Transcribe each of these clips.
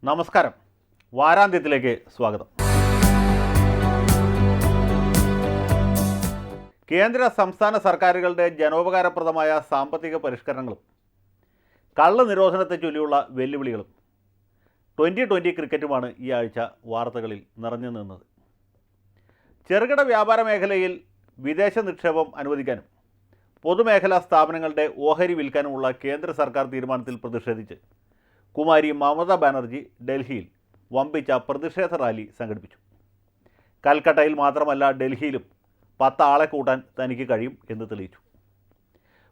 നമസ്കാരം. വാരാന്ത്യത്തിലേക്ക് സ്വാഗതം. കേന്ദ്ര സംസ്ഥാന സർക്കാരുകളുടെ ജനോപകാരപ്രദമായ സാമ്പത്തിക പരിഷ്കരണങ്ങളും കള്ള് നിരോധനത്തെ ചൊല്ലിയുള്ള വെല്ലുവിളികളും 2020 ക്രിക്കറ്റുമാണ് ഈ ആഴ്ച വാർത്തകളിൽ നിറഞ്ഞു നിന്നത്. ചെറുകിട വ്യാപാര മേഖലയിൽ വിദേശ നിക്ഷേപം അനുവദിക്കാനും പൊതുമേഖലാ സ്ഥാപനങ്ങളുടെ ഓഹരി വിൽക്കാനുമുള്ള കേന്ദ്ര സർക്കാർ തീരുമാനത്തിൽ പ്രതിഷേധിച്ച് കുമാരി മമതാ ബാനർജി ഡൽഹിയിൽ വമ്പിച്ച പ്രതിഷേധ റാലി സംഘടിപ്പിച്ചു. കൽക്കട്ടയിൽ മാത്രമല്ല, ഡൽഹിയിലും 10 ആളെ കൂട്ടാൻ തനിക്ക് കഴിയും എന്ന് തെളിയിച്ചു.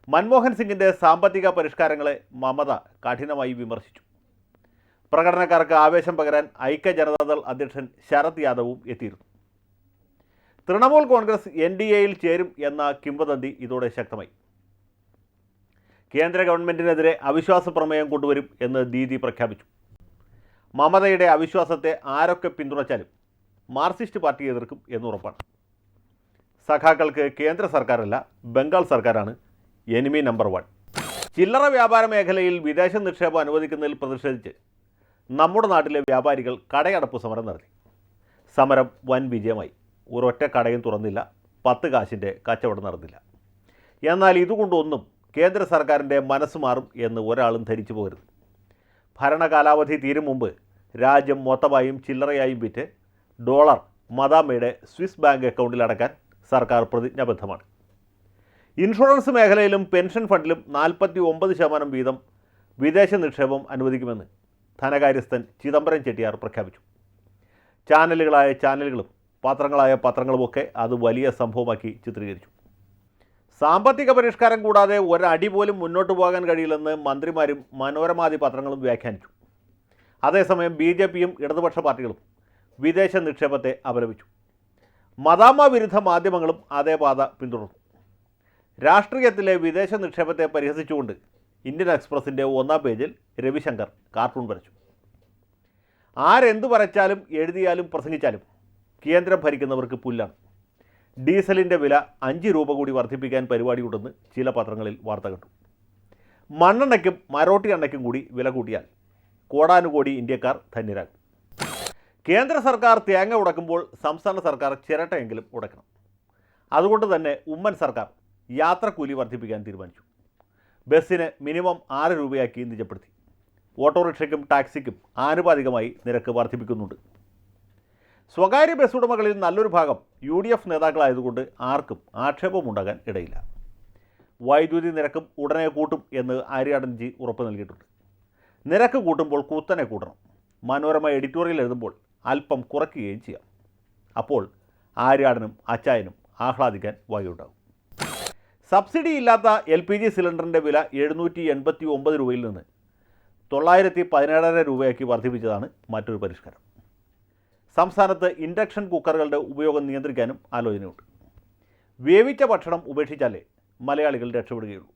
മൻമോഹൻ സിംഗിൻ്റെ സാമ്പത്തിക പരിഷ്കാരങ്ങളെ മമത കഠിനമായി വിമർശിച്ചു. പ്രകടനക്കാർക്ക് ആവേശം പകരാൻ ഐക്യ ജനതാദൾ അധ്യക്ഷൻ ശരത് യാദവും എത്തിയിരുന്നു. തൃണമൂൽ കോൺഗ്രസ് NDAയിൽ ചേരും എന്ന കിംവദന്തി ഇതോടെ ശക്തമായി. കേന്ദ്ര ഗവൺമെൻറ്റിനെതിരെ അവിശ്വാസ പ്രമേയം കൊണ്ടുവരും എന്ന് ദീദി പ്രഖ്യാപിച്ചു. മമതയുടെ അവിശ്വാസത്തെ ആരൊക്കെ പിന്തുണച്ചാലും മാർക്സിസ്റ്റ് പാർട്ടി എതിർക്കും എന്നുറപ്പാണ്. സഖാക്കൾക്ക് കേന്ദ്ര സർക്കാരല്ല, ബംഗാൾ സർക്കാരാണ് എനിമി നമ്പർ 1. ചില്ലറ വ്യാപാര മേഖലയിൽ വിദേശ നിക്ഷേപം അനുവദിക്കുന്നതിൽ പ്രതിഷേധിച്ച് നമ്മുടെ നാട്ടിലെ വ്യാപാരികൾ കടയടപ്പ് സമരം നടത്തി. സമരം വൻ വിജയമായി. ഒരൊറ്റ കടയും തുറന്നില്ല, 10 കാശിൻ്റെ കച്ചവടം നടന്നില്ല. എന്നാൽ ഇതുകൊണ്ടൊന്നും കേന്ദ്ര സർക്കാരിൻ്റെ മനസ്സ് മാറും എന്ന് ഒരാളും ധരിച്ചു പോകരുത്. ഭരണകാലാവധി തീരും മുമ്പ് രാജ്യം മൊത്തമായും ചില്ലറയായും വിറ്റ് ഡോളർ മദാമയുടെ സ്വിസ് ബാങ്ക് അക്കൗണ്ടിൽ അടക്കാൻ സർക്കാർ പ്രതിജ്ഞാബദ്ധമാണ്. ഇൻഷുറൻസ് മേഖലയിലും പെൻഷൻ ഫണ്ടിലും 49% വീതം വിദേശ നിക്ഷേപം അനുവദിക്കുമെന്ന് ധനകാര്യസ്ഥൻ ചിദംബരം ചെട്ടിയാർ പ്രഖ്യാപിച്ചു. ചാനലുകളായ ചാനലുകളും പത്രങ്ങളായ പത്രങ്ങളുമൊക്കെ അത് വലിയ സംഭവമാക്കി ചിത്രീകരിച്ചു. സാമ്പത്തിക പരിഷ്കാരം കൂടാതെ ഒരടി പോലും മുന്നോട്ട് പോകാൻ കഴിയില്ലെന്ന് മന്ത്രിമാരും മനോരമാദി പത്രങ്ങളും വ്യാഖ്യാനിച്ചു. അതേസമയം BJPയും ഇടതുപക്ഷ പാർട്ടികളും വിദേശ നിക്ഷേപത്തെ അപലപിച്ചു. മദാമ വിരുദ്ധ മാധ്യമങ്ങളും അതേ പാത പിന്തുടർന്നു. രാഷ്ട്രീയത്തിലെ വിദേശ നിക്ഷേപത്തെ പരിഹസിച്ചുകൊണ്ട് ഇന്ത്യൻ എക്സ്പ്രസിൻ്റെ 1-ാം പേജിൽ രവിശങ്കർ കാർട്ടൂൺ വരച്ചു. ആരെന്തു വരച്ചാലും എഴുതിയാലും പ്രസംഗിച്ചാലും കേന്ദ്രം ഭരിക്കുന്നവർക്ക് പുല്ലാണ്. ഡീസലിൻ്റെ വില 5 രൂപ കൂടി വർദ്ധിപ്പിക്കാൻ പരിപാടിയുണ്ടെന്ന് ചില പത്രങ്ങളിൽ വാർത്ത കണ്ടു. മണ്ണെണ്ണയ്ക്കും മരോട്ടി എണ്ണയ്ക്കും കൂടി വില കൂട്ടിയാൽ കോടാനുകോടി ഇന്ത്യക്കാർ ധന്യരാകും. കേന്ദ്ര സർക്കാർ തേങ്ങ ഉടക്കുമ്പോൾ സംസ്ഥാന സർക്കാർ ചിരട്ടയെങ്കിലും ഉടക്കണം. അതുകൊണ്ട് തന്നെ ഉമ്മൻ സർക്കാർ യാത്രക്കൂലി വർദ്ധിപ്പിക്കാൻ തീരുമാനിച്ചു. ബസ്സിന് മിനിമം 6 രൂപയാക്കി നിജപ്പെടുത്തി. ഓട്ടോറിക്ഷയ്ക്കും ടാക്സിക്കും ആനുപാതികമായി നിരക്ക് വർദ്ധിപ്പിക്കുന്നുണ്ട്. സ്വകാര്യ ബസ് ഉടമകളിൽ നല്ലൊരു ഭാഗം UDF നേതാക്കളായതുകൊണ്ട് ആർക്കും ആക്ഷേപമുണ്ടാകാൻ ഇടയില്ല. വൈദ്യുതി നിരക്കും ഉടനെ കൂട്ടും എന്ന് ആര്യാടൻജി ഉറപ്പ് നൽകിയിട്ടുണ്ട്. നിരക്ക് കൂട്ടുമ്പോൾ കുത്തനെ കൂട്ടണം. മനോരമ എഡിറ്റോറിയൽ എഴുതുമ്പോൾ അല്പം കുറയ്ക്കുകയും ചെയ്യാം. അപ്പോൾ ആര്യാടനും അച്ചായനും ആഹ്ലാദിക്കാൻ വകയുണ്ടാകും. സബ്സിഡി ഇല്ലാത്ത LPG സിലിണ്ടറിൻ്റെ വില 789 രൂപയിൽ നിന്ന് 917 രൂപയാക്കി വർദ്ധിപ്പിച്ചതാണ് മറ്റൊരു പരിഷ്കാരം. സംസ്ഥാനത്ത് ഇൻഡക്ഷൻ കുക്കറുകളുടെ ഉപയോഗം നിയന്ത്രിക്കാനും ആലോചനയുണ്ട്. വേവിച്ച ഭക്ഷണം ഉപേക്ഷിച്ചാലേ മലയാളികൾ രക്ഷപ്പെടുകയുള്ളൂ.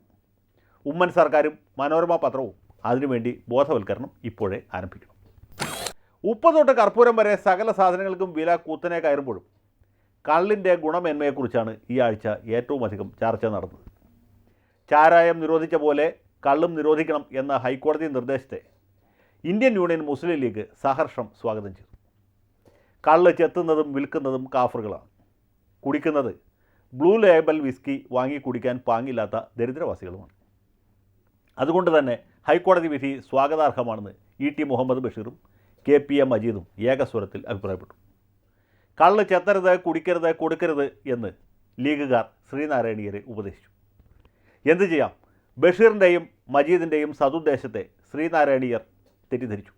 ഉമ്മൻ സർക്കാരും മനോരമ പത്രവും അതിനുവേണ്ടി ബോധവൽക്കരണം ഇപ്പോഴേ ആരംഭിക്കണം. ഉപ്പ് തൊട്ട് കർപ്പൂരം വരെ സകല സാധനങ്ങൾക്കും വില കുത്തനെ കയറുമ്പോഴും കള്ളിൻ്റെ ഗുണമേന്മയെക്കുറിച്ചാണ് ഈ ആഴ്ച ഏറ്റവും അധികം ചർച്ച നടന്നത്. ചാരായം നിരോധിച്ച പോലെ കള്ളും നിരോധിക്കണം എന്ന ഹൈക്കോടതി നിർദ്ദേശത്തെ ഇന്ത്യൻ യൂണിയൻ മുസ്ലിം ലീഗ് സഹർഷം സ്വാഗതം ചെയ്തു. കള്ള് ചെത്തുന്നതും വിൽക്കുന്നതും കാഫറുകളാണ്. കുടിക്കുന്നത് ബ്ലൂ ലേബൽ വിസ്കി വാങ്ങി കുടിക്കാൻ പാങ്ങില്ലാത്ത ദരിദ്രവാസികളുമാണ്. അതുകൊണ്ട് തന്നെ ഹൈക്കോടതി വിധി സ്വാഗതാർഹമാണെന്ന് ET മുഹമ്മദ് ബഷീറും KPM മജീദും ഏകസ്വരത്തിൽ അഭിപ്രായപ്പെട്ടു. കള്ള് ചെത്തരുത്, കുടിക്കരുത്, കൊടുക്കരുത് എന്ന് ലീഗുകാർ ശ്രീനാരായണീയരെ ഉപദേശിച്ചു. എന്തു ചെയ്യാം, ബഷീറിൻ്റെയും മജീദിൻ്റെയും സതുദ്ദേശത്തെ ശ്രീനാരായണീയർ തെറ്റിദ്ധരിച്ചു.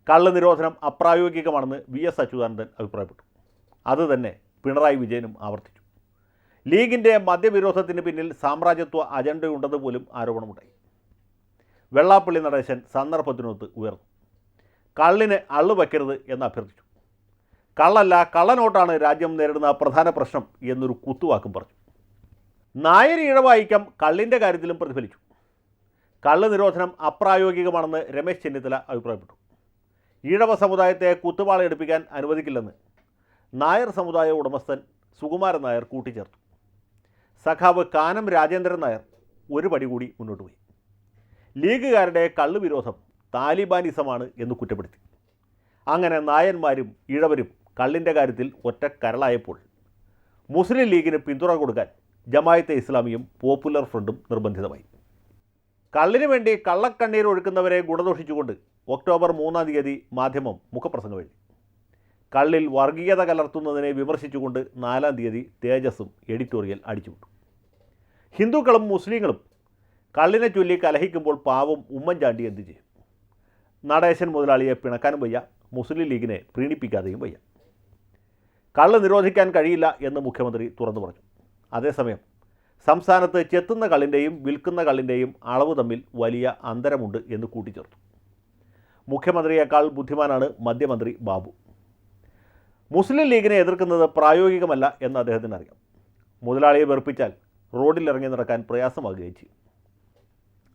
കള്ള് നിരോധനം അപ്രായോഗികമാണെന്ന് VS അച്യുതാനന്ദൻ അഭിപ്രായപ്പെട്ടു. അതുതന്നെ പിണറായി വിജയനും ആവർത്തിച്ചു. ലീഗിൻ്റെ മദ്യവിരോധത്തിന് പിന്നിൽ സാമ്രാജ്യത്വ അജണ്ടയുണ്ടെന്ന് പോലും ആരോപണമുണ്ടായി. വെള്ളാപ്പള്ളി നടേശൻ സന്ദർഭത്തിനൊത്ത് ഉയർന്നു. കള്ളിന് അള്ളു വയ്ക്കരുത് എന്ന് അഭ്യർത്ഥിച്ചു. കള്ളല്ല, കള്ളനോട്ടാണ് രാജ്യം നേരിടുന്ന പ്രധാന പ്രശ്നം എന്നൊരു കുത്തുവാക്കും പറഞ്ഞു. നായരി ഇഴവായിക്കം കള്ളിൻ്റെ കാര്യത്തിലും പ്രതിഫലിച്ചു. കള്ള് നിരോധനം അപ്രായോഗികമാണെന്ന് രമേശ് ചെന്നിത്തല അഭിപ്രായപ്പെട്ടു. ഈഴവ സമുദായത്തെ കുത്തുവാളയെടുപ്പിക്കാൻ അനുവദിക്കില്ലെന്ന് നായർ സമുദായ ഉടമസ്ഥൻ സുകുമാരൻ നായർ കൂട്ടിച്ചേർത്തു. സഖാവ് കാനം രാജേന്ദ്രൻ നായർ ഒരു പടി കൂടി മുന്നോട്ട് പോയി. ലീഗുകാരുടെ കള്ളുവിരോധം താലിബാനിസമാണ് എന്ന് കുറ്റപ്പെടുത്തി. അങ്ങനെ നായന്മാരും ഇഴവരും കള്ളിൻ്റെ കാര്യത്തിൽ ഒറ്റ കരളായപ്പോൾ മുസ്ലിം ലീഗിന് പിന്തുണ കൊടുക്കാൻ ജമായത്തെ ഇസ്ലാമിയും പോപ്പുലർ ഫ്രണ്ടും നിർബന്ധിതമായി. കള്ളിനു വേണ്ടി കള്ളക്കണ്ണീർ ഒഴുക്കുന്നവരെ ഗുണദോഷിച്ചുകൊണ്ട് ഒക്ടോബർ 3-ാം തീയതി മാധ്യമം മുഖപ്രസംഗം എഴുതി. കള്ളിൽ വർഗീയത കലർത്തുന്നതിനെ വിമർശിച്ചുകൊണ്ട് 4-ാം തീയതി തേജസ്സും എഡിറ്റോറിയൽ അടിച്ചുവിട്ടു. ഹിന്ദുക്കളും മുസ്ലിങ്ങളും കള്ളിനെ ചൊല്ലി കലഹിക്കുമ്പോൾ പാവം ഉമ്മൻചാണ്ടി എന്തു ചെയ്യും? നടേശൻ മുതലാളിയെ പിണക്കാനും വയ്യ, മുസ്ലിം ലീഗിനെ പ്രീണിപ്പിക്കാതെയും വയ്യ. കള്ള് നിരോധിക്കാൻ കഴിയില്ല എന്ന് മുഖ്യമന്ത്രി തുറന്നു പറഞ്ഞു. അതേസമയം സംസ്ഥാനത്ത് ചെത്തുന്ന കള്ളിൻ്റെയും വിൽക്കുന്ന കള്ളിൻ്റെയും അളവ് തമ്മിൽ വലിയ അന്തരമുണ്ട് എന്ന് കൂട്ടിച്ചേർത്തു. മുഖ്യമന്ത്രിയേക്കാൾ ബുദ്ധിമാനാണ് മദ്യമന്ത്രി ബാബു. മുസ്ലിം ലീഗിനെ എതിർക്കുന്നത് പ്രായോഗികമല്ല എന്ന് അദ്ദേഹത്തിന് അറിയാം. മുതലാളിയെ വെറുപ്പിച്ചാൽ റോഡിലിറങ്ങി നടക്കാൻ പ്രയാസമാകുകയും ചെയ്യും.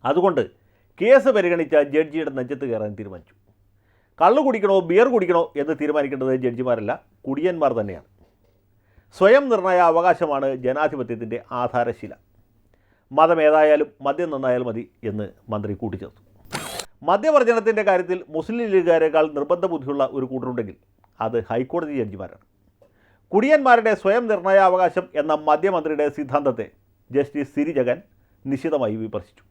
അതുകൊണ്ട് കേസ് പരിഗണിച്ച ജഡ്ജിയുടെ നെഞ്ചത്ത് കയറാൻ തീരുമാനിച്ചു. കള്ളു കുടിക്കണോ ബിയർ കുടിക്കണോ എന്ന് തീരുമാനിക്കേണ്ടത് ജഡ്ജിമാരല്ല, കുടിയന്മാർ തന്നെയാണ്. സ്വയം നിർണയ അവകാശമാണ് ജനാധിപത്യത്തിൻ്റെ ആധാരശില. മതം ഏതായാലും മദ്യം നന്നായാൽ മതി എന്ന് മന്ത്രി കൂട്ടിച്ചേർത്തു. മദ്യവർജനത്തിൻ്റെ കാര്യത്തിൽ മുസ്ലിം ലീഗുകാരേക്കാൾ നിർബന്ധ ബുദ്ധിയുള്ള ഒരു കൂട്ടരുണ്ടെങ്കിൽ അത് ഹൈക്കോടതി ജഡ്ജിമാരാണ്. കുടിയന്മാരുടെ സ്വയം നിർണയാവകാശം എന്ന മദ്യമന്ത്രിയുടെ സിദ്ധാന്തത്തെ ജസ്റ്റിസ് സിരി ജഗൻ നിശിതമായി വിമർശിച്ചു.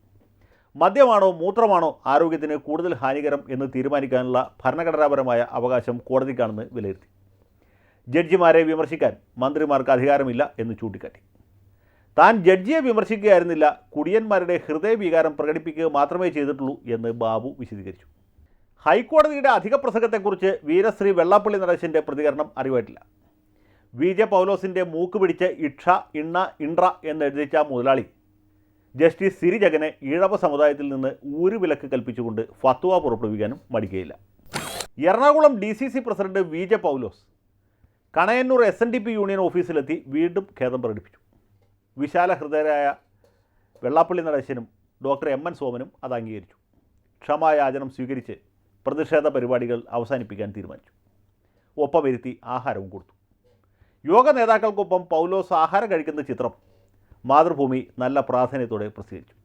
മദ്യമാണോ മൂത്രമാണോ ആരോഗ്യത്തിന് കൂടുതൽ ഹാനികരം എന്ന് തീരുമാനിക്കാനുള്ള ഭരണഘടനാപരമായ അവകാശം കോടതിക്കാണെന്ന് വിലയിരുത്തി. ജഡ്ജിമാരെ വിമർശിക്കാൻ മന്ത്രിമാർക്ക് അധികാരമില്ല എന്ന് ചൂണ്ടിക്കാട്ടി. താൻ ജഡ്ജിയെ വിമർശിക്കുകയായിരുന്നില്ല, കുടിയന്മാരുടെ ഹൃദയവികാരം പ്രകടിപ്പിക്കുക മാത്രമേ ചെയ്തിട്ടുള്ളൂ എന്ന് ബാബു വിശദീകരിച്ചു. ഹൈക്കോടതിയുടെ അധിക പ്രസംഗത്തെക്കുറിച്ച് വീരശ്രീ വെള്ളാപ്പള്ളി നടേശൻ്റെ പ്രതികരണം അറിവായിട്ടില്ല. VJ പൗലോസിൻ്റെ മൂക്ക് പിടിച്ച് ഇക്ഷ ഇണ്ണ ഇൻട്ര എന്നെഴുതിച്ച മുതലാളി ജസ്റ്റിസ് സിരി ജഗനെ ഈഴവ സമുദായത്തിൽ നിന്ന് ഊരുവിലക്ക് കൽപ്പിച്ചുകൊണ്ട് ഫത്വ പുറപ്പെടുവിക്കാനും മടിക്കുകയില്ല. എറണാകുളം DCC പ്രസിഡന്റ് VJ പൗലോസ് കണയന്നൂർ SNDP യൂണിയൻ ഓഫീസിലെത്തി വീണ്ടും ഖേദം പ്രകടിപ്പിച്ചു. വിശാല ഹൃദയരായ വെള്ളാപ്പള്ളി നടേശനും ഡോക്ടർ MN സോമനും അത് അംഗീകരിച്ചു. ക്ഷമായാചനം സ്വീകരിച്ച് പ്രതിഷേധ പരിപാടികൾ അവസാനിപ്പിക്കാൻ തീരുമാനിച്ചു. ഒപ്പമിരുത്തി ആഹാരവും കൊടുത്തു. യോഗ നേതാക്കൾക്കൊപ്പം പൗലോസ് ആഹാരം കഴിക്കുന്ന ചിത്രം മാതൃഭൂമി നല്ല പ്രാധാന്യത്തോടെ പ്രസിദ്ധീകരിച്ചു.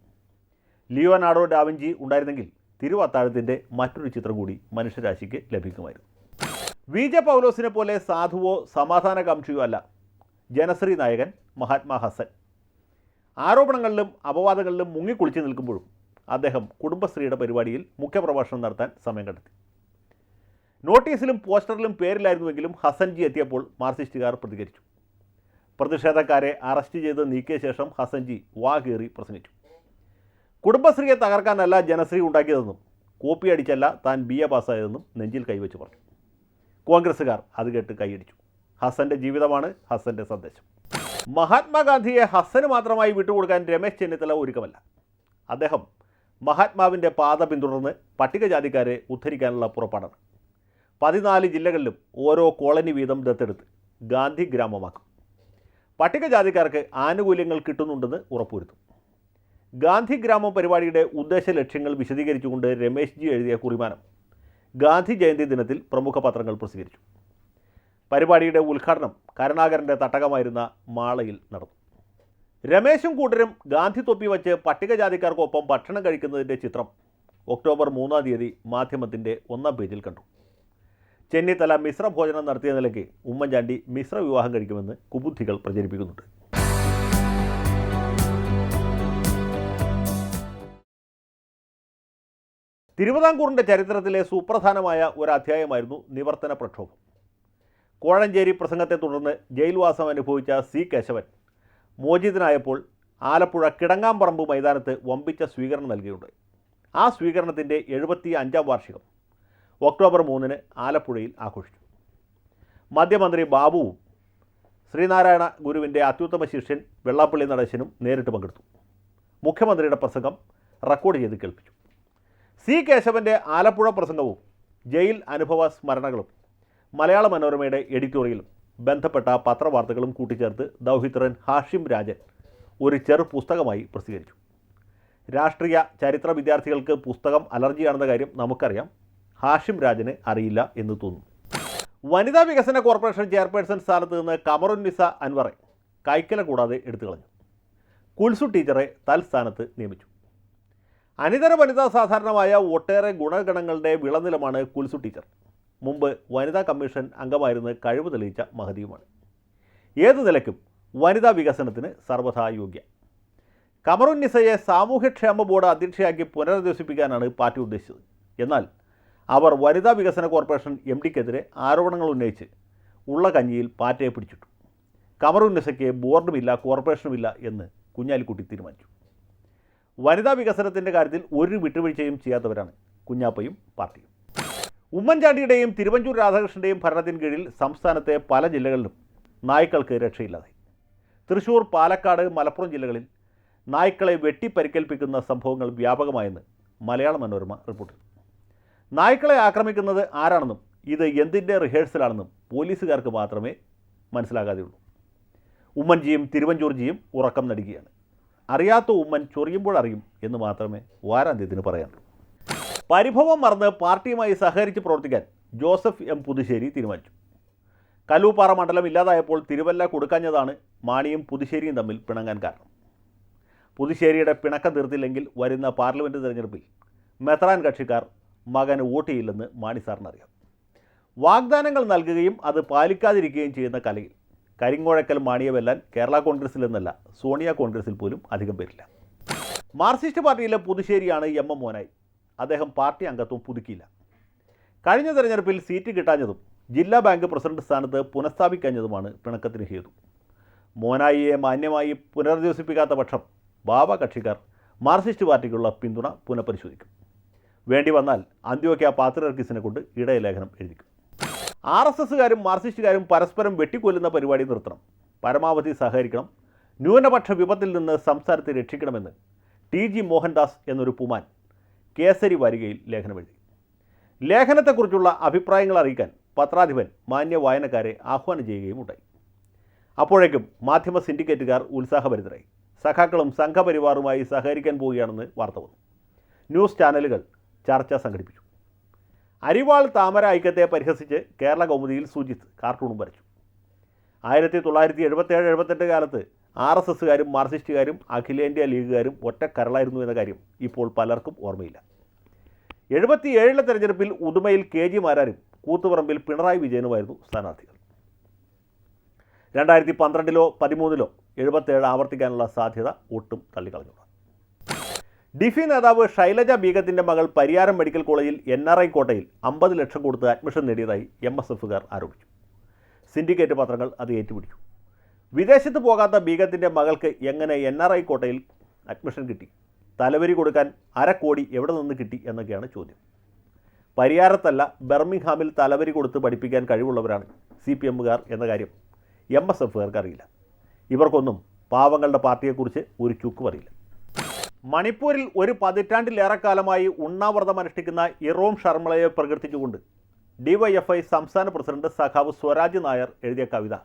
ലിയോനാർഡോ ഡാവിഞ്ചി ഉണ്ടായിരുന്നെങ്കിൽ തിരുവത്താഴത്തിൻ്റെ മറ്റൊരു ചിത്രം കൂടി മനുഷ്യരാശിക്ക് ലഭിക്കുമായിരുന്നു. VJ പൗലോസിനെ പോലെ സാധുവോ സമാധാനകാംക്ഷിയോ അല്ല ജനശ്രീ നായകൻ മഹാത്മാ ഹസൻ. ആരോപണങ്ങളിലും അപവാദങ്ങളിലും മുങ്ങിക്കുളിച്ച് നിൽക്കുമ്പോഴും അദ്ദേഹം കുടുംബശ്രീയുടെ പരിപാടിയിൽ മുഖ്യപ്രഭാഷണം നടത്താൻ സമയം കണ്ടെത്തി. നോട്ടീസിലും പോസ്റ്ററിലും പേരിലായിരുന്നുവെങ്കിലും ഹസൻജി എത്തിയപ്പോൾ മാർക്സിസ്റ്റുകാർ പ്രതികരിച്ചു. പ്രതിഷേധക്കാരെ അറസ്റ്റ് ചെയ്ത് നീക്കിയ ശേഷം ഹസൻജി വാകേറി പ്രസംഗിച്ചു. കുടുംബശ്രീയെ തകർക്കാനല്ല ജനശ്രീ ഉണ്ടാക്കിയതെന്നും കോപ്പി അടിച്ചല്ല താൻ BA പാസ്സായതെന്നും നെഞ്ചിൽ കൈവച്ച് പറഞ്ഞു. കോൺഗ്രസ്സുകാർ അത് കേട്ട് കൈയടിച്ചു. ഹസൻ്റെ ജീവിതമാണ് ഹസൻ്റെ സന്ദേശം. മഹാത്മാഗാന്ധിയെ ഹസന് മാത്രമായി വിട്ടുകൊടുക്കാൻ രമേശ് ചെന്നിത്തല ഒരുക്കമല്ല. അദ്ദേഹം മഹാത്മാവിൻ്റെ പാത പിന്തുടർന്ന് പട്ടികജാതിക്കാരെ ഉദ്ധരിക്കാനുള്ള പുറപ്പാടാണ്. 14 ജില്ലകളിലും ഓരോ കോളനി വീതം ദത്തെടുത്ത് ഗാന്ധി ഗ്രാമമാക്കും. പട്ടികജാതിക്കാർക്ക് ആനുകൂല്യങ്ങൾ കിട്ടുന്നുണ്ടെന്ന് ഉറപ്പുവരുത്തും. ഗാന്ധി ഗ്രാമം പരിപാടിയുടെ ഉദ്ദേശ ലക്ഷ്യങ്ങൾ വിശദീകരിച്ചുകൊണ്ട് രമേശ് ജി എഴുതിയ കുറിമാനം ഗാന്ധി ജയന്തി ദിനത്തിൽ പ്രമുഖ പത്രങ്ങൾ പ്രസിദ്ധീകരിച്ചു. പരിപാടിയുടെ ഉദ്ഘാടനം കരുണാകരൻ്റെ തട്ടകമായിരുന്ന മാളയിൽ നടന്നു. രമേശും കൂട്ടരും ഗാന്ധി തൊപ്പി വച്ച് പട്ടികജാതിക്കാർക്കൊപ്പം ഭക്ഷണം കഴിക്കുന്നതിൻ്റെ ചിത്രം ഒക്ടോബർ 3-ാം തീയതി മാധ്യമത്തിൻ്റെ 1-ാം പേജിൽ കണ്ടു. ചെന്നിത്തല മിശ്ര ഭോജനം നടത്തിയ നിലയ്ക്ക് ഉമ്മൻചാണ്ടി മിശ്ര വിവാഹം കഴിക്കുമെന്ന് കുബുദ്ധികൾ പ്രചരിപ്പിക്കുന്നുണ്ട്. തിരുവിതാംകൂറിൻ്റെ ചരിത്രത്തിലെ സുപ്രധാനമായ ഒരു അധ്യായമായിരുന്നു നിവർത്തന പ്രക്ഷോഭം. കോഴഞ്ചേരി പ്രസംഗത്തെ തുടർന്ന് ജയിൽവാസം അനുഭവിച്ച C കേശവൻ മോചിതനായപ്പോൾ ആലപ്പുഴ കിടങ്ങാമ്പറമ്പ് മൈതാനത്ത് വമ്പിച്ച സ്വീകരണം നൽകിയുണ്ട്. ആ സ്വീകരണത്തിൻ്റെ 75-ാം വാർഷികം ഒക്ടോബർ 3-ന് ആലപ്പുഴയിൽ ആഘോഷിച്ചു. മദ്യമന്ത്രി ബാബുവും ശ്രീനാരായണ ഗുരുവിൻ്റെ അത്യുത്തമ ശിഷ്യൻ വെള്ളാപ്പള്ളി നടേശനും നേരിട്ട് പങ്കെടുത്തു. മുഖ്യമന്ത്രിയുടെ പ്രസംഗം റെക്കോർഡ് ചെയ്ത് കേൾപ്പിച്ചു. C കേശവൻ്റെ ആലപ്പുഴ പ്രസംഗവും ജയിൽ അനുഭവ സ്മരണകളും മലയാള മനോരമയുടെ എഡിറ്റോറിയലും ബന്ധപ്പെട്ട പത്രവാർത്തകളും കൂട്ടിച്ചേർത്ത് ദൗഹിത്രൻ ഹാഷിം രാജൻ ഒരു ചെറു പുസ്തകമായി പ്രസിദ്ധീകരിച്ചു. രാഷ്ട്രീയ ചരിത്ര വിദ്യാർത്ഥികൾക്ക് പുസ്തകം അലർജിയാണെന്ന കാര്യം നമുക്കറിയാം. ഹാഷിം രാജന് അറിയില്ല എന്ന് തോന്നുന്നു. വനിതാ വികസന കോർപ്പറേഷൻ ചെയർപേഴ്സൺ സ്ഥാനത്ത് നിന്ന് കമറുന്നിസ അൻവറെ കൈക്കല കൂടാതെ എടുത്തു കളഞ്ഞു. കുൽസു ടീച്ചറെ തൽസ്ഥാനത്ത് നിയമിച്ചു. അനിതര വനിതാ സാധാരണമായ ഒട്ടേറെ ഗുണഗണങ്ങളുടെ വിളനിലമാണ് കുൽസു ടീച്ചർ. മുമ്പ് വനിതാ കമ്മീഷൻ അംഗമായിരുന്ന് കഴിവ് തെളിയിച്ച മഹതിയുമാണ്. ഏതു നിലയ്ക്കും വനിതാ വികസനത്തിന് സർവ്വഥാ യോഗ്യ. കമറുന്നിസയെ സാമൂഹ്യക്ഷേമ ബോർഡ് അധ്യക്ഷയാക്കി പുനരധിവസിപ്പിക്കാനാണ് പാർട്ടി ഉദ്ദേശിച്ചത്. എന്നാൽ അവർ വനിതാ വികസന കോർപ്പറേഷൻ MDക്കെതിരെ ആരോപണങ്ങൾ ഉന്നയിച്ച് ഉള്ള കഞ്ഞിയിൽ പാറ്റയെ പിടിച്ചിട്ടു. കമറുന്നിസയ്ക്ക് ബോർഡുമില്ല, കോർപ്പറേഷനുമില്ല എന്ന് കുഞ്ഞാലിക്കുട്ടി തീരുമാനിച്ചു. വനിതാ വികസനത്തിൻ്റെ കാര്യത്തിൽ ഒരു വിട്ടുവീഴ്ചയും ചെയ്യാത്തവരാണ് കുഞ്ഞാപ്പയും പാർട്ടിയും. ഉമ്മൻചാണ്ടിയുടെയും തിരുവഞ്ചൂർ രാധാകൃഷ്ണൻ്റെയും ഭരണത്തിന് കീഴിൽ സംസ്ഥാനത്തെ പല ജില്ലകളിലും നായ്ക്കൾക്ക് രക്ഷയില്ലാതായി. തൃശ്ശൂർ, പാലക്കാട്, മലപ്പുറം ജില്ലകളിൽ നായ്ക്കളെ വെട്ടിപ്പരിക്കേൽപ്പിക്കുന്ന സംഭവങ്ങൾ വ്യാപകമായെന്ന് മലയാള മനോരമ റിപ്പോർട്ട്. നായ്ക്കളെ ആക്രമിക്കുന്നത് ആരാണെന്നും ഇത് എന്തിൻ്റെ റിഹേഴ്സലാണെന്നും പോലീസുകാർക്ക് മാത്രമേ മനസ്സിലാകാതെയുള്ളൂ. ഉമ്മൻജിയും തിരുവഞ്ചൂർജിയും ഉറക്കം നടിക്കുകയാണ്. അറിയാത്ത ഉമ്മൻ ചൊറിയുമ്പോഴറിയും എന്ന് മാത്രമേ വാരാന്ത്യത്തിന് പറയാനുള്ളൂ. പരിഭവം മറന്ന് പാർട്ടിയുമായി സഹകരിച്ച് പ്രവർത്തിക്കാൻ ജോസഫ് M പുതുശ്ശേരി തീരുമാനിച്ചു. കല്ലൂപ്പാറ മണ്ഡലം ഇല്ലാതായപ്പോൾ തിരുവല്ല കൊടുക്കാഞ്ഞതാണ് മാണിയും പുതുശ്ശേരിയും തമ്മിൽ പിണങ്ങാൻ കാരണം. പുതുശ്ശേരിയുടെ പിണക്കം തീർത്തില്ലെങ്കിൽ വരുന്ന പാർലമെൻറ്റ് തിരഞ്ഞെടുപ്പിൽ മെത്രാൻ കക്ഷിക്കാർ മകന് വോട്ട് ചെയ്യില്ലെന്ന് മാണി സാറിനറിയാം. വാഗ്ദാനങ്ങൾ നൽകുകയും അത് പാലിക്കാതിരിക്കുകയും ചെയ്യുന്ന കലയിൽ കരിങ്ങോഴക്കൽ മാണിയെ വെല്ലാൻ കേരള കോൺഗ്രസിൽ എന്നല്ല സോണിയ കോൺഗ്രസിൽ പോലും അധികം പേരില്ല. മാർക്സിസ്റ്റ് പാർട്ടിയിലെ പുതുശ്ശേരിയാണ് MM മോനായി. അദ്ദേഹം പാർട്ടി അംഗത്വം പുതുക്കിയില്ല. കഴിഞ്ഞ തെരഞ്ഞെടുപ്പിൽ സീറ്റ് കിട്ടാഞ്ഞതും ജില്ലാ ബാങ്ക് പ്രസിഡന്റ് സ്ഥാനത്ത് പുനഃസ്ഥാപിക്കാഞ്ഞതുമാണ് പിണക്കത്തിന് ഹേതു. മോനായിയെ മാന്യമായി പുനരധിവസിപ്പിക്കാത്ത പക്ഷം ബാബ കക്ഷിക്കാർ മാർക്സിസ്റ്റ് പാർട്ടിക്കുള്ള പിന്തുണ പുനഃപരിശോധിക്കും. വേണ്ടി വന്നാൽ അന്ത്യോക്യ പാത്രിയർക്കീസിനെ കൊണ്ട് ഇടയലേഖനം എഴുതിക്കും. RSSകാരും മാർക്സിസ്റ്റുകാരും പരസ്പരം വെട്ടിക്കൊല്ലുന്ന പരിപാടി നിർത്തണം, പരമാവധി സഹകരിക്കണം, ന്യൂനപക്ഷ വിപത്തിൽ നിന്ന് സംസ്ഥാനത്തെ രക്ഷിക്കണമെന്ന് TG മോഹൻദാസ് എന്നൊരു പുമാൻ കേസരി വാരികയിൽ ലേഖനം എഴുതി. ലേഖനത്തെക്കുറിച്ചുള്ള അഭിപ്രായങ്ങൾ അറിയിക്കാൻ പത്രാധിപൻ മാന്യ വായനക്കാരെ ആഹ്വാനം ചെയ്യുകയും ഉണ്ടായി. അപ്പോഴേക്കും മാധ്യമ സിൻഡിക്കേറ്റുകാർ ഉത്സാഹഭരിതരായി. സഖാക്കളും സംഘപരിവാറുമായി സഹകരിക്കാൻ പോവുകയാണെന്ന് വാർത്ത വന്നു. ന്യൂസ് ചാനലുകൾ ചർച്ച സംഘടിപ്പിച്ചു. അരിവാൾ താമര ഐക്യത്തെ പരിഹസിച്ച് കേരള കൗമുദിയിൽ സുജിത്ത് കാർട്ടൂണും വരച്ചു. 1977-78 കാലത്ത് RSSകാരും മാർക്സിസ്റ്റുകാരും അഖിലേന്ത്യാ ലീഗുകാരും ഒറ്റക്കരളായിരുന്നു എന്ന കാര്യം ഇപ്പോൾ പലർക്കും ഓർമ്മയില്ല. 77 തെരഞ്ഞെടുപ്പിൽ ഉദുമയിൽ KG മാരാരും കൂത്തുപറമ്പിൽ പിണറായി വിജയനുമായിരുന്നു സ്ഥാനാർത്ഥികൾ. 2012-ലോ 13-ലോ 77 ആവർത്തിക്കാനുള്ള സാധ്യത ഒട്ടും തള്ളിക്കളഞ്ഞു. ഡിഫി നേതാവ് ഷൈലജ ബീഗത്തിൻ്റെ മകൾ പരിയാരം മെഡിക്കൽ കോളേജിൽ NRI കോട്ടയിൽ 50 ലക്ഷം കൊടുത്ത് അഡ്മിഷൻ നേടിയതായി MSFകാർ ആരോപിച്ചു. സിൻഡിക്കേറ്റ് പത്രങ്ങൾ അത് ഏറ്റുപിടിച്ചു. വിദേശത്ത് പോകാത്ത ബീഗത്തിൻ്റെ മകൾക്ക് എങ്ങനെ NRI കോട്ടയിൽ അഡ്മിഷൻ കിട്ടി? തലവരി കൊടുക്കാൻ 1/2 കോടി എവിടെ നിന്ന് കിട്ടി എന്നൊക്കെയാണ് ചോദ്യം. പരിയാരത്തല്ല ബർമിംഗ്ഹാമിൽ തലവരി കൊടുത്ത് പഠിപ്പിക്കാൻ കഴിവുള്ളവരാണ് CPMകാർ എന്ന കാര്യം MSFകാർക്ക് അറിയില്ല. ഇവർക്കൊന്നും പാവങ്ങളുടെ പാർട്ടിയെക്കുറിച്ച് ഒരു ചുക്കും അറിയില്ല. മണിപ്പൂരിൽ ഒരു പതിറ്റാണ്ടിലേറെക്കാലമായി ഉണ്ണാവ്രതം അനുഷ്ഠിക്കുന്ന ഇറോം ശർമ്മളയെ പ്രകീർത്തിച്ചുകൊണ്ട് DYFI സംസ്ഥാന പ്രസിഡന്റ് സഖാവ് സ്വരാജ് നായർ എഴുതിയ കവിത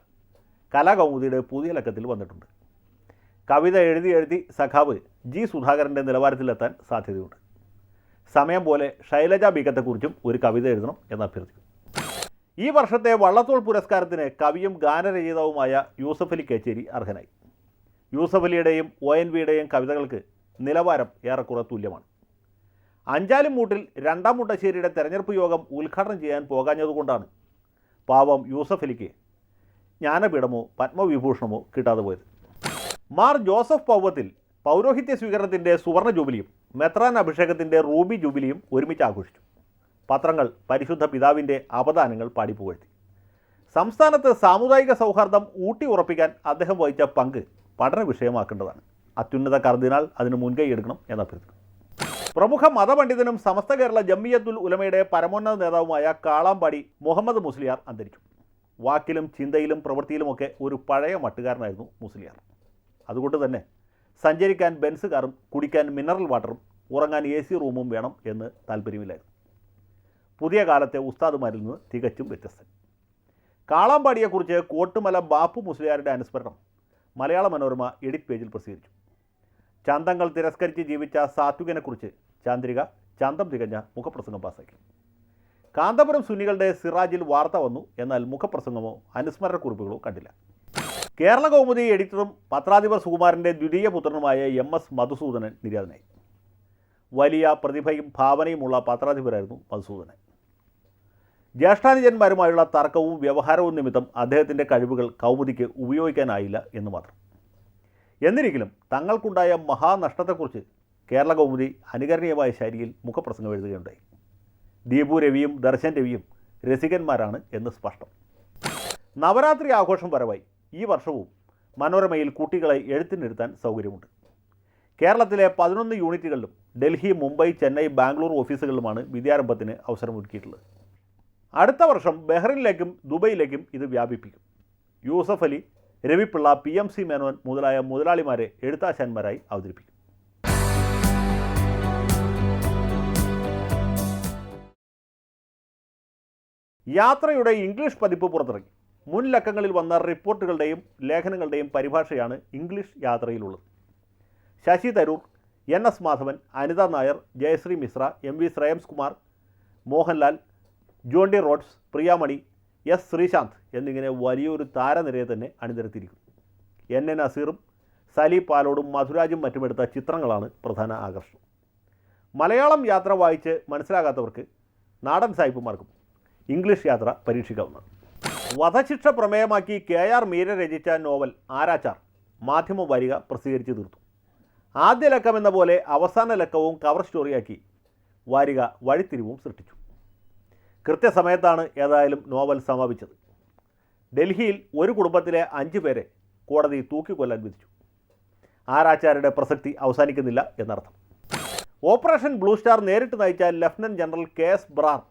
കലാകൗമുദിയുടെ പുതിയ ലക്കത്തിൽ വന്നിട്ടുണ്ട്. കവിത എഴുതി സഖാവ് G സുധാകരൻ്റെ നിലവാരത്തിലെത്താൻ സാധ്യതയുണ്ട്. സമയം പോലെ ഷൈലജ ബീഗത്തെക്കുറിച്ചും ഒരു കവിത എഴുതണം എന്നഭ്യർത്ഥിക്കും. ഈ വർഷത്തെ വള്ളത്തോൾ പുരസ്കാരത്തിന് കവിയും ഗാനരചയിതാവുമായ യൂസഫ് അലി കേച്ചേരി അർഹനായി. യൂസഫ് അലിയുടെയും ONVയുടെയും കവിതകൾക്ക് നിലവാരം ഏറെക്കുറെ തുല്യമാണ്. അഞ്ചാലും മൂട്ടിൽ 2ാം മുണ്ടശ്ശേരിയുടെ തെരഞ്ഞെടുപ്പ് യോഗം ഉദ്ഘാടനം ചെയ്യാൻ പോകാഞ്ഞതുകൊണ്ടാണ് പാവം യൂസഫ് അലിക്ക് ജ്ഞാനപീഠമോ പത്മവിഭൂഷണമോ കിട്ടാതെ പോയത്. മാർ ജോസഫ് പൗവത്തിൽ പൗരോഹിത്യ സ്വീകരണത്തിൻ്റെ സുവർണ ജൂബിലിയും മെത്രാൻ അഭിഷേകത്തിൻ്റെ റൂബി ജൂബിലിയും ഒരുമിച്ച് ആഘോഷിച്ചു. പത്രങ്ങൾ പരിശുദ്ധ പിതാവിൻ്റെ അവദാനങ്ങൾ പാടിപ്പുകഴ്ത്തി. സംസ്ഥാനത്ത് സാമുദായിക സൗഹാർദ്ദം ഊട്ടി ഉറപ്പിക്കാൻ അദ്ദേഹം വഹിച്ച പങ്ക് പഠന വിഷയമാക്കേണ്ടതാണ്. അത്യുന്നത കർദിനാൾ അതിന് മുൻകൈ എടുക്കണം എന്നഭ്യർത്ഥിക്കുന്നു. പ്രമുഖ മതപണ്ഡിതനും സമസ്ത കേരള ജംഇയ്യത്തുൽ ഉലമയുടെ പരമോന്നത നേതാവുമായ കാളാമ്പാടി മുഹമ്മദ് മുസ്ലിയാർ അന്തരിച്ചു. വാക്കിലും ചിന്തയിലും പ്രവൃത്തിയിലുമൊക്കെ ഒരു പഴയ മട്ടുകാരനായിരുന്നു മുസ്ലിയാർ. അതുകൊണ്ട് തന്നെ സഞ്ചരിക്കാൻ ബെൻസ് കാറും കുടിക്കാൻ മിനറൽ വാട്ടറും ഉറങ്ങാൻ AC റൂമും വേണം എന്ന് താല്പര്യമില്ലായിരുന്നു. പുതിയ കാലത്തെ ഉസ്താദുമാരിൽ നിന്ന് തികച്ചും വ്യത്യസ്തൻ. കാളാമ്പാടിയെക്കുറിച്ച് കോട്ടുമല ബാപ്പു മുസ്ലിയാരുടെ അനുസ്മരണം മലയാള മനോരമ എഡിറ്റ് പേജിൽ പ്രസിദ്ധീകരിച്ചു. ചന്തങ്ങൾ തിരസ്കരിച്ച് ജീവിച്ച സാത്വികനെക്കുറിച്ച് ചന്ദ്രിക ചന്തം തികഞ്ഞ മുഖപ്രസംഗം പാസാക്കി. കാന്തപുരം സുന്നികളുടെ സിറാജിൽ വാർത്ത വന്നു, എന്നാൽ മുഖപ്രസംഗമോ അനുസ്മരണക്കുറിപ്പുകളോ കണ്ടില്ല. കേരള കൗമുദി എഡിറ്ററും പത്രാധിപർ സുകുമാരൻ്റെ ദ്വിതീയ പുത്രനുമായ MS മധുസൂദനൻ നിര്യാതനായി. വലിയ പ്രതിഭയും ഭാവനയുമുള്ള പത്രാധിപരായിരുന്നു മധുസൂദനൻ. ജ്യേഷ്ഠാനുജന്മാരുമായുള്ള തർക്കവും വ്യവഹാരവും നിമിത്തം അദ്ദേഹത്തിൻ്റെ കഴിവുകൾ കൗമുദിക്ക് ഉപയോഗിക്കാനായില്ല എന്ന് മാത്രം. എന്നിരിക്കലും തങ്ങൾക്കുണ്ടായ മഹാനഷ്ടത്തെക്കുറിച്ച് കേരള കൗമുദി അനുകരണീയമായ ശൈലിയിൽ മുഖപ്രസംഗം എഴുതുകയുണ്ടായി. ദീപു രവിയും ദർശൻ രവിയും രസികന്മാരാണ് എന്ന് സ്പഷ്ടം. നവരാത്രി ആഘോഷം വരവായി. ഈ വർഷവും മനോരമയിൽ കുട്ടികളെ എഴുത്തിനിരുത്താൻ സൗകര്യമുണ്ട്. കേരളത്തിലെ 11 യൂണിറ്റുകളിലും ഡൽഹി, മുംബൈ, ചെന്നൈ, ബാംഗ്ലൂർ ഓഫീസുകളിലുമാണ് വിദ്യാരംഭത്തിന് അവസരമൊരുക്കിയിട്ടുള്ളത്. അടുത്ത വർഷം ബഹ്റിനിലേക്കും ദുബൈയിലേക്കും ഇത് വ്യാപിപ്പിക്കും. യൂസഫ് അലി, രവിപിള്ള, PMC മേനോൻ മുതലായ മുതലാളിമാരെ എഴുത്താശാന്മാരായി അവതരിപ്പിക്കും. യാത്രയുടെ ഇംഗ്ലീഷ് പതിപ്പ് പുറത്തിറങ്ങി. മുൻ ലക്കങ്ങളിൽ വന്ന റിപ്പോർട്ടുകളുടെയും ലേഖനങ്ങളുടെയും പരിഭാഷയാണ് ഇംഗ്ലീഷ് യാത്രയിലുള്ളത്. Shashi Tharoor, NS Madhavan, Anita Nair, Jayashree Mishra, MV Shreyams Kumar, Mohanlal, John D Rhodes, Priyamani, S Sreesanth എന്നിങ്ങനെ വലിയൊരു താരനിരയെ തന്നെ അണിനിരത്തിയിരിക്കുന്നു. NN നസീറും സലി പാലോടും മധുരാജും മറ്റുമെടുത്ത ചിത്രങ്ങളാണ് പ്രധാന ആകർഷണം. മലയാളം യാത്ര വായിച്ച് മനസ്സിലാകാത്തവർക്ക് നാടൻ സായിപ്പുമാർക്കും ഇംഗ്ലീഷ് യാത്ര പരീക്ഷിക്കാവുന്നതാണ്. വധശിക്ഷ പ്രമേയമാക്കി KR മീര രചിച്ച നോവൽ ആരാച്ചാർ മാധ്യമ വാരിക പ്രസിദ്ധീകരിച്ചു തീർത്തു. ആദ്യ ലക്കം എന്ന പോലെ അവസാന ലക്കവും കവർ സ്റ്റോറിയാക്കി വാരിക വഴിത്തിരിവും സൃഷ്ടിച്ചു. കൃത്യസമയത്താണ് ഏതായാലും നോവൽ സമാപിച്ചത്. ഡൽഹിയിൽ ഒരു കുടുംബത്തിലെ 5 പേരെ കോടതി തൂക്കിക്കൊല്ലാൻ വിധിച്ചു. ആരാച്ചാരുടെ പ്രസക്തി അവസാനിക്കുന്നില്ല എന്നർത്ഥം. ഓപ്പറേഷൻ ബ്ലൂ സ്റ്റാർ നേരിട്ട് നയിച്ച ലഫ്റ്റനന്റ് ജനറൽ KS ബ്രാർ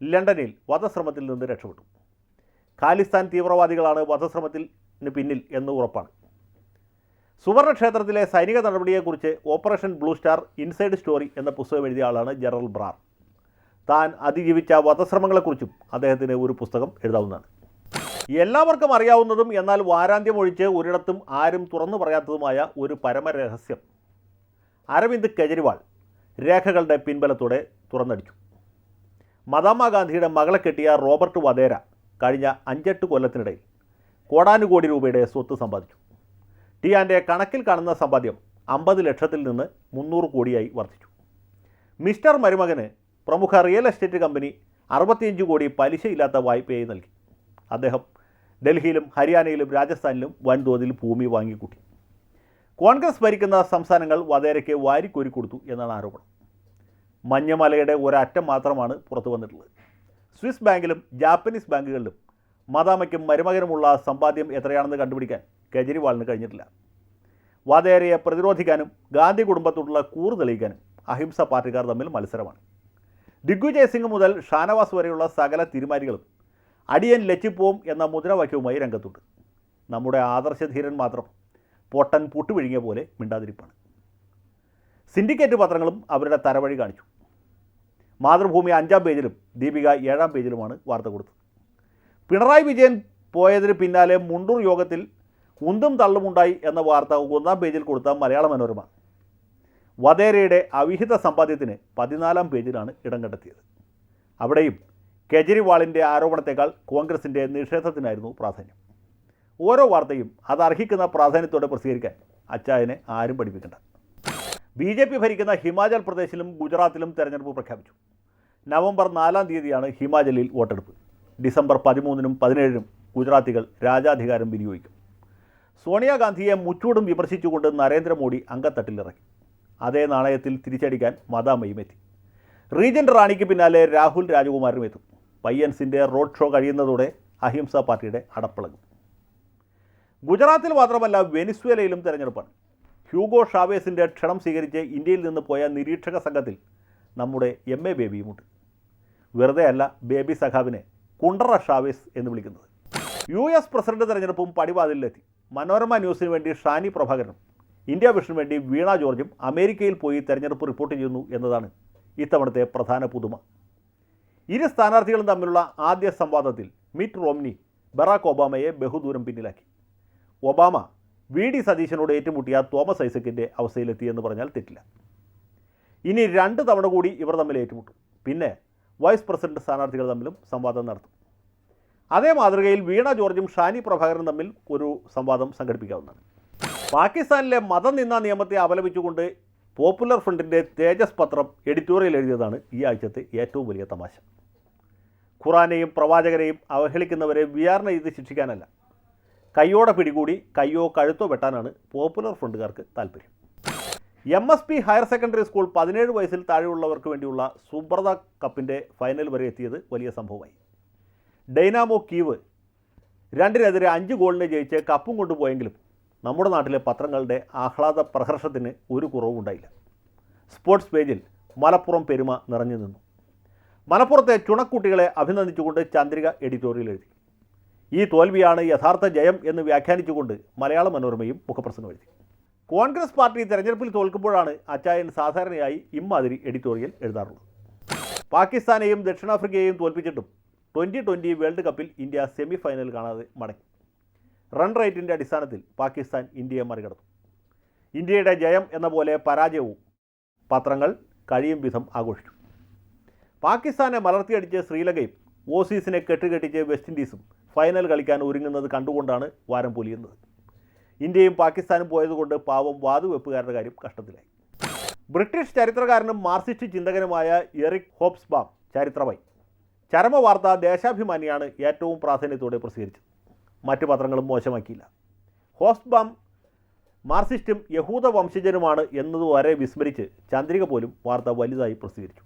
ലണ്ടനിൽ വധശ്രമത്തിൽ നിന്ന് രക്ഷപ്പെട്ടു. ഖാലിസ്ഥാൻ തീവ്രവാദികളാണ് വധശ്രമത്തിന് പിന്നിൽ എന്ന് ഉറപ്പാണ്. സുവർണക്ഷേത്രത്തിലെ സൈനിക നടപടിയെക്കുറിച്ച് Operation Blue Star Inside Story എന്ന പുസ്തകം എഴുതിയ ആളാണ് ജനറൽ ബ്രാർ. താൻ അതിജീവിച്ച വധശ്രമങ്ങളെക്കുറിച്ചും അദ്ദേഹത്തിന് ഒരു പുസ്തകം എഴുതാവുന്നതാണ്. എല്ലാവർക്കും അറിയാവുന്നതും എന്നാൽ വാരാന്ത്യം ഒഴിച്ച് ഒരിടത്തും ആരും തുറന്നു പറയാത്തതുമായ ഒരു പരമരഹസ്യം അരവിന്ദ് കെജ്രിവാൾ രേഖകളുടെ പിൻബലത്തോടെ തുറന്നടിച്ചു. മഹാത്മാഗാന്ധിയുടെ മകളെ കെട്ടിയ റോബർട്ട് വധേര കഴിഞ്ഞ 5-8 കൊല്ലത്തിനിടയിൽ കോടാനുകോടി രൂപയുടെ സ്വത്ത് സമ്പാദിച്ചു. ടിയാൻ്റെ കണക്കിൽ കാണുന്ന സമ്പാദ്യം 50 ലക്ഷത്തിൽ നിന്ന് 300 കോടിയായി വർദ്ധിച്ചു. മിസ്റ്റർ മരുമകന് പ്രമുഖ റിയൽ എസ്റ്റേറ്റ് കമ്പനി 65 കോടി പലിശയില്ലാത്ത വായ്പയായി നൽകി. അദ്ദേഹം ഡൽഹിയിലും ഹരിയാനയിലും രാജസ്ഥാനിലും വൻതോതിൽ ഭൂമി വാങ്ങിക്കൂട്ടി. കോൺഗ്രസ് ഭരിക്കുന്ന സംസ്ഥാനങ്ങൾ വധേരയ്ക്ക് വാരിക്കോരിക്കൊടുത്തു എന്നാണ് ആരോപണം. മഞ്ഞമലയുടെ ഒരറ്റം മാത്രമാണ് പുറത്തു വന്നിട്ടുള്ളത്. സ്വിസ് ബാങ്കിലും ജാപ്പനീസ് ബാങ്കുകളിലും മദാമയ്ക്കും മരുമകനുമുള്ള സമ്പാദ്യം എത്രയാണെന്ന് കണ്ടുപിടിക്കാൻ കെജ്രിവാളിന് കഴിഞ്ഞിട്ടില്ല. വധേരയെ പ്രതിരോധിക്കാനും ഗാന്ധി കുടുംബത്തോടുള്ള കൂറ് തെളിയിക്കാനും അഹിംസ പാർട്ടിക്കാർ തമ്മിൽ മത്സരമാണ്. ദിഗ്വിജയ് സിംഗ് മുതൽ ഷാനവാസ് വരെയുള്ള സകല തിരുമാരികളും അടിയൻ ലച്ചിപ്പോവും എന്ന മുദ്രാവാക്യവുമായി രംഗത്തുണ്ട്. നമ്മുടെ ആദർശധീരൻ മാത്രം പൊട്ടൻ പുട്ടുവിഴുങ്ങിയ പോലെ മിണ്ടാതിരിപ്പാണ്. സിൻഡിക്കേറ്റ് പത്രങ്ങളും അവരുടെ തരവഴി കാണിച്ചു. മാതൃഭൂമി 5-ാം പേജിലും ദീപിക 7-ാം പേജിലുമാണ് വാർത്ത കൊടുത്തത്. പിണറായി വിജയൻ പോയതിന് പിന്നാലെ മുണ്ടൂർ യോഗത്തിൽ ഉന്തും തള്ളുമുണ്ടായി എന്ന വാർത്ത 1-ാം പേജിൽ കൊടുത്ത മലയാള മനോരമ വധേരയുടെ അവിഹിത സമ്പാദ്യത്തിന് 14-ാം പേജിലാണ് ഇടം കണ്ടെത്തിയത്. അവിടെയും കെജ്രിവാളിൻ്റെ ആരോപണത്തേക്കാൾ കോൺഗ്രസിൻ്റെ നിഷേധത്തിനായിരുന്നു പ്രാധാന്യം. ഓരോ വാർത്തയും അതർഹിക്കുന്ന പ്രാധാന്യത്തോടെ പ്രസിദ്ധീകരിക്കാൻ അച്ചായനെ ആരും പഠിപ്പിക്കണ്ട. BJP ഭരിക്കുന്ന ഹിമാചൽ പ്രദേശിലും ഗുജറാത്തിലും തെരഞ്ഞെടുപ്പ് പ്രഖ്യാപിച്ചു. നവംബർ 4-ാം തീയതിയാണ് ഹിമാചലിൽ വോട്ടെടുപ്പ്. ഡിസംബർ 13-നും 17-നും ഗുജറാത്തികൾ രാജാധികാരം വിനിയോഗിക്കും. സോണിയാഗാന്ധിയെ മുച്ചൂടും വിമർശിച്ചുകൊണ്ട് നരേന്ദ്രമോദി അങ്കത്തട്ടിലിറങ്ങി. അതേ നാണയത്തിൽ തിരിച്ചടിക്കാൻ മദാമയും എത്തി. റീജന്റ് റാണിക്ക് പിന്നാലെ രാഹുൽ രാജകുമാരനും എത്തും. പയ്യൻസിൻ്റെ റോഡ് ഷോ കഴിയുന്നതോടെ അഹിംസ പാർട്ടിയുടെ അടപ്പിളകും. ഗുജറാത്തിൽ മാത്രമല്ല വെനിസ്വേലയിലും തെരഞ്ഞെടുപ്പാണ്. ഹ്യൂഗോ ഷാവേസിൻ്റെ ക്ഷണം സ്വീകരിച്ച് ഇന്ത്യയിൽ നിന്ന് പോയ നിരീക്ഷക സംഘത്തിൽ നമ്മുടെ MA ബേബിയുമുണ്ട്. വെറുതെ അല്ല ബേബി സഖാവിനെ കുണ്ടറ ഷാവേസ് എന്ന് വിളിക്കുന്നത്. US പ്രസിഡന്റ് തെരഞ്ഞെടുപ്പും പടിവാതിലെത്തി. മനോരമ ന്യൂസിന് വേണ്ടി ഷാനി പ്രഭാകരനും ഇന്ത്യ വിഷന് വേണ്ടി വീണ ജോർജും അമേരിക്കയിൽ പോയി തെരഞ്ഞെടുപ്പ് റിപ്പോർട്ട് ചെയ്യുന്നു എന്നതാണ് ഇത്തവണത്തെ പ്രധാന പുതുമ. ഇരു സ്ഥാനാർത്ഥികളും തമ്മിലുള്ള ആദ്യ സംവാദത്തിൽ മിറ്റ് റോംനി ബറാക്ക് ഒബാമയെ ബഹുദൂരം പിന്നിലാക്കി. ഒബാമ VD സതീശനോട് ഏറ്റുമുട്ടിയ തോമസ് ഐസക്കിൻ്റെ അവസ്ഥയിലെത്തിയെന്ന് പറഞ്ഞാൽ തെറ്റില്ല. ഇനി 2 തവണ കൂടി ഇവർ തമ്മിൽ ഏറ്റുമുട്ടും. പിന്നെ വൈസ് പ്രസിഡന്റ് സ്ഥാനാർത്ഥികൾ തമ്മിലും സംവാദം നടത്തും. അതേ മാതൃകയിൽ വീണ ജോർജും ഷാനി പ്രഭാകരനും തമ്മിൽ ഒരു സംവാദം സംഘടിപ്പിക്കാവുന്നതാണ്. പാകിസ്ഥാനിലെ മതനിന്ദാ നിയമത്തെ അപലപിച്ചുകൊണ്ട് പോപ്പുലർ ഫ്രണ്ടിൻ്റെ തേജസ് പത്രം എഡിറ്റോറിയൽ എഴുതിയതാണ് ഈ ആഴ്ചത്തെ ഏറ്റവും വലിയ തമാശ. ഖുറാനെയും പ്രവാചകരെയും അവഹേളിക്കുന്നവരെ വിചാരണ ചെയ്ത് ശിക്ഷിക്കാനല്ല, കയ്യോടെ പിടികൂടി കയ്യോ കഴുത്തോ വെട്ടാനാണ് പോപ്പുലർ ഫ്രണ്ടുകാർക്ക് താല്പര്യം. MSP ഹയർ സെക്കൻഡറി സ്കൂൾ 17 വയസ്സിൽ താഴെയുള്ളവർക്ക് വേണ്ടിയുള്ള സുബ്രത കപ്പിൻ്റെ ഫൈനൽ വരെ എത്തിയത് വലിയ സംഭവമായി. ഡൈനാമോ കീവ് 2-നെതിരെ 5 ഗോളിന് ജയിച്ച് കപ്പും കൊണ്ടുപോയെങ്കിലും നമ്മുടെ നാട്ടിലെ പത്രങ്ങളുടെ ആഹ്ലാദ പ്രഹർഷത്തിന് ഒരു കുറവുണ്ടായില്ല. സ്പോർട്സ് പേജിൽ മലപ്പുറം പെരുമ നിറഞ്ഞു നിന്നു. മലപ്പുറത്തെ ചുണക്കുട്ടികളെ അഭിനന്ദിച്ചുകൊണ്ട് ചന്ദ്രിക എഡിറ്റോറിയൽ എഴുതി. ഈ തോൽവിയാണ് യഥാർത്ഥ ജയം എന്ന് വ്യാഖ്യാനിച്ചുകൊണ്ട് മലയാള മനോരമയും മുഖപ്രസംഗം എഴുതി. കോൺഗ്രസ് പാർട്ടി തെരഞ്ഞെടുപ്പിൽ തോൽക്കുമ്പോഴാണ് അച്ചായൻ സാധാരണയായി ഇമ്മാതിരി എഡിറ്റോറിയൽ എഴുതാറുള്ളത്. പാകിസ്ഥാനെയും ദക്ഷിണാഫ്രിക്കയെയും തോൽപ്പിച്ചിട്ടും 2020 വേൾഡ് കപ്പിൽ ഇന്ത്യ സെമി ഫൈനൽ കാണാതെ മടങ്ങി. റൺ റേറ്റിൻ്റെ അടിസ്ഥാനത്തിൽ പാകിസ്ഥാൻ ഇന്ത്യയെ മറികടന്നു. ഇന്ത്യയുടെ ജയം എന്ന പോലെ പരാജയവും പത്രങ്ങൾ കഴിയും വിധം ആഘോഷിച്ചു. പാകിസ്ഥാനെ മലർത്തിയടിച്ച് ശ്രീലങ്കയും ഓസീസിനെ കെട്ടുകെട്ടിച്ച് വെസ്റ്റ് ഇൻഡീസും ഫൈനൽ കളിക്കാൻ ഒരുങ്ങുന്നത് കണ്ടുകൊണ്ടാണ് വാരം പൊലിയുന്നത്. ഇന്ത്യയും പാകിസ്ഥാനും പോയതുകൊണ്ട് പാവം വാതുവെപ്പുകാരുടെ കാര്യം കഷ്ടത്തിലായി. ബ്രിട്ടീഷ് ചരിത്രകാരനും മാർക്സിസ്റ്റ് ചിന്തകനുമായ എറിക് ഹോബ്സ്ബാം ചരിത്രമായി. ചരമവാർത്ത ദേശാഭിമാനിയാണ് ഏറ്റവും പ്രാധാന്യത്തോടെ പ്രസിദ്ധീകരിച്ചത്. മറ്റു പത്രങ്ങളും മോശമാക്കിയില്ല. ഹോബ്സ്ബാം മാർക്സിസ്റ്റും യഹൂദ വംശജനുമാണ് എന്നതുവരെ വിസ്മരിച്ച് ചന്ദ്രിക പോലും വാർത്ത വലുതായി പ്രസിദ്ധീകരിച്ചു.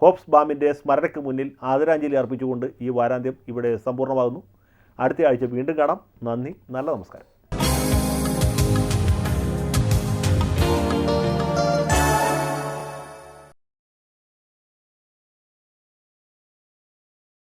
ഹോബ്സ്ബാമിൻ്റെ സ്മരണയ്ക്ക് മുന്നിൽ ആദരാഞ്ജലി അർപ്പിച്ചുകൊണ്ട് ഈ വാരാന്ത്യം ഇവിടെ സമ്പൂർണ്ണമാകുന്നു. അടുത്ത ആഴ്ച വീണ്ടും കാണാം. നന്ദി, നല്ല നമസ്കാരം.